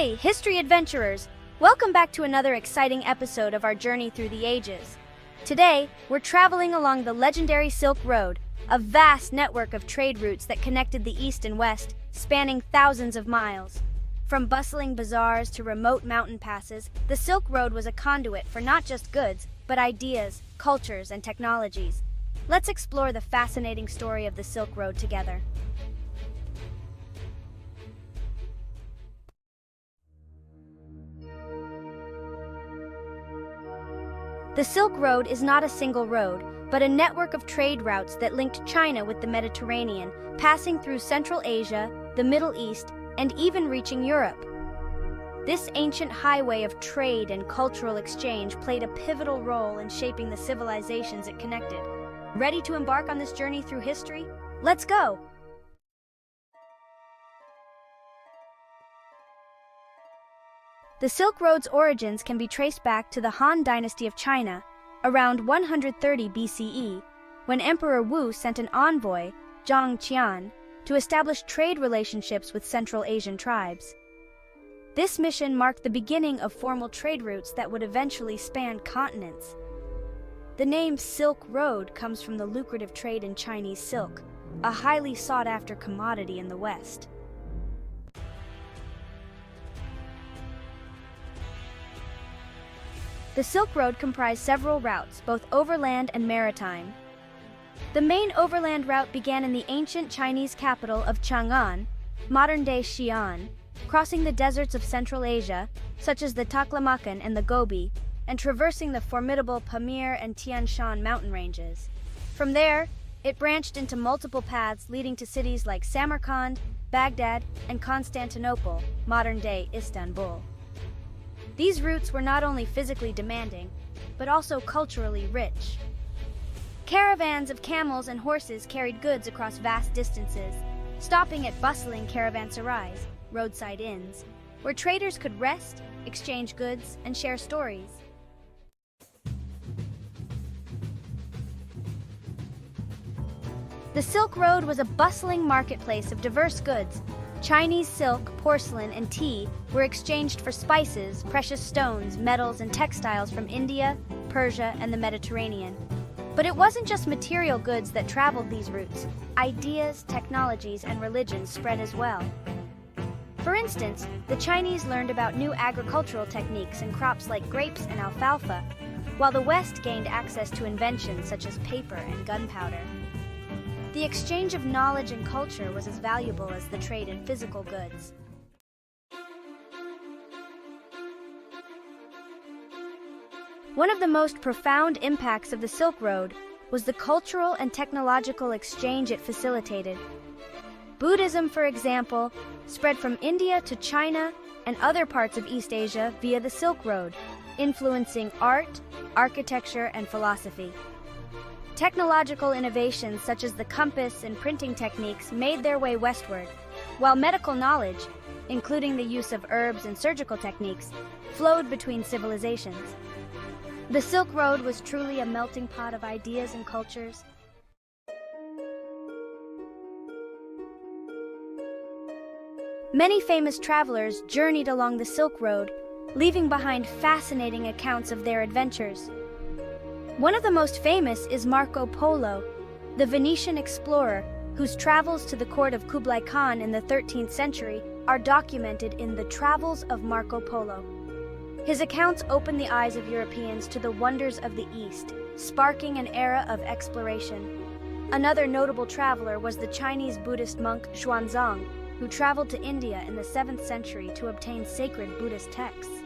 Hey, history adventurers! Welcome back to another exciting episode of our journey through the ages. Today, we're traveling along the legendary Silk Road, a vast network of trade routes that connected the East and West, spanning thousands of miles. From bustling bazaars to remote mountain passes, the Silk Road was a conduit for not just goods, but ideas, cultures, and technologies. Let's explore the fascinating story of the Silk Road together. The Silk Road is not a single road, but a network of trade routes that linked China with the Mediterranean, passing through Central Asia, the Middle East, and even reaching Europe. This ancient highway of trade and cultural exchange played a pivotal role in shaping the civilizations it connected. Ready to embark on this journey through history? Let's go! The Silk Road's origins can be traced back to the Han Dynasty of China, around 130 BCE, when Emperor Wu sent an envoy, Zhang Qian, to establish trade relationships with Central Asian tribes. This mission marked the beginning of formal trade routes that would eventually span continents. The name Silk Road comes from the lucrative trade in Chinese silk, a highly sought-after commodity in the West. The Silk Road comprised several routes, both overland and maritime. The main overland route began in the ancient Chinese capital of Chang'an, modern-day Xi'an, crossing the deserts of Central Asia, such as the Taklamakan and the Gobi, and traversing the formidable Pamir and Tian Shan mountain ranges. From there, it branched into multiple paths leading to cities like Samarkand, Baghdad, and Constantinople, modern-day Istanbul. These routes were not only physically demanding, but also culturally rich. Caravans of camels and horses carried goods across vast distances, stopping at bustling caravanserais, roadside inns, where traders could rest, exchange goods, and share stories. The Silk Road was a bustling marketplace of diverse goods. Chinese silk, porcelain, and tea were exchanged for spices, precious stones, metals, and textiles from India, Persia, and the Mediterranean. But it wasn't just material goods that traveled these routes. Ideas, technologies, and religions spread as well. For instance, the Chinese learned about new agricultural techniques and crops like grapes and alfalfa, while the West gained access to inventions such as paper and gunpowder. The exchange of knowledge and culture was as valuable as the trade in physical goods. One of the most profound impacts of the Silk Road was the cultural and technological exchange it facilitated. Buddhism, for example, spread from India to China and other parts of East Asia via the Silk Road, influencing art, architecture, and philosophy. Technological innovations such as the compass and printing techniques made their way westward, while medical knowledge, including the use of herbs and surgical techniques, flowed between civilizations. The Silk Road was truly a melting pot of ideas and cultures. Many famous travelers journeyed along the Silk Road, leaving behind fascinating accounts of their adventures. One of the most famous is Marco Polo, the Venetian explorer whose travels to the court of Kublai Khan in the 13th century are documented in the Travels of Marco Polo. His accounts opened the eyes of Europeans to the wonders of the East, sparking an era of exploration. Another notable traveler was the Chinese Buddhist monk Xuanzang, who traveled to India in the 7th century to obtain sacred Buddhist texts.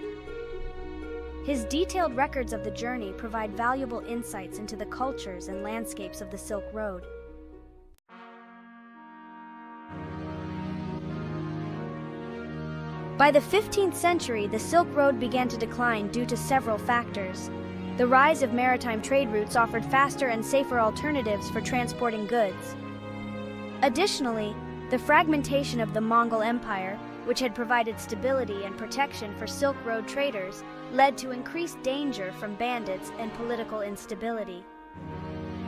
His detailed records of the journey provide valuable insights into the cultures and landscapes of the Silk Road. By the 15th century, the Silk Road began to decline due to several factors. The rise of maritime trade routes offered faster and safer alternatives for transporting goods. Additionally, the fragmentation of the Mongol Empire, which had provided stability and protection for Silk Road traders, led to increased danger from bandits and political instability.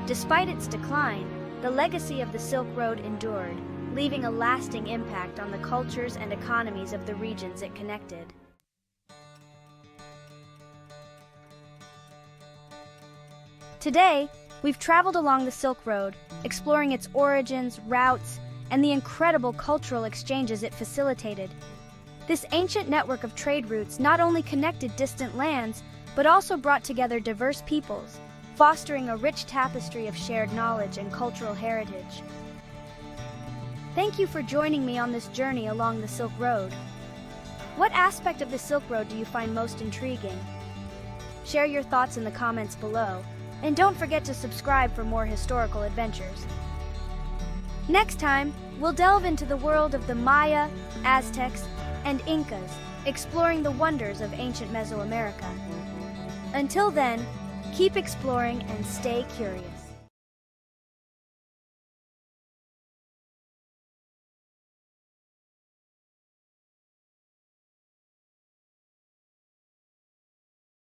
Despite its decline, the legacy of the Silk Road endured, leaving a lasting impact on the cultures and economies of the regions it connected. Today, we've traveled along the Silk Road, exploring its origins, routes, and the incredible cultural exchanges it facilitated. This ancient network of trade routes not only connected distant lands, but also brought together diverse peoples, fostering a rich tapestry of shared knowledge and cultural heritage. Thank you for joining me on this journey along the Silk Road. What aspect of the Silk Road do you find most intriguing? Share your thoughts in the comments below, and don't forget to subscribe for more historical adventures. Next time, we'll delve into the world of the Maya, Aztecs, and Incas, exploring the wonders of ancient Mesoamerica. Until then, keep exploring and stay curious.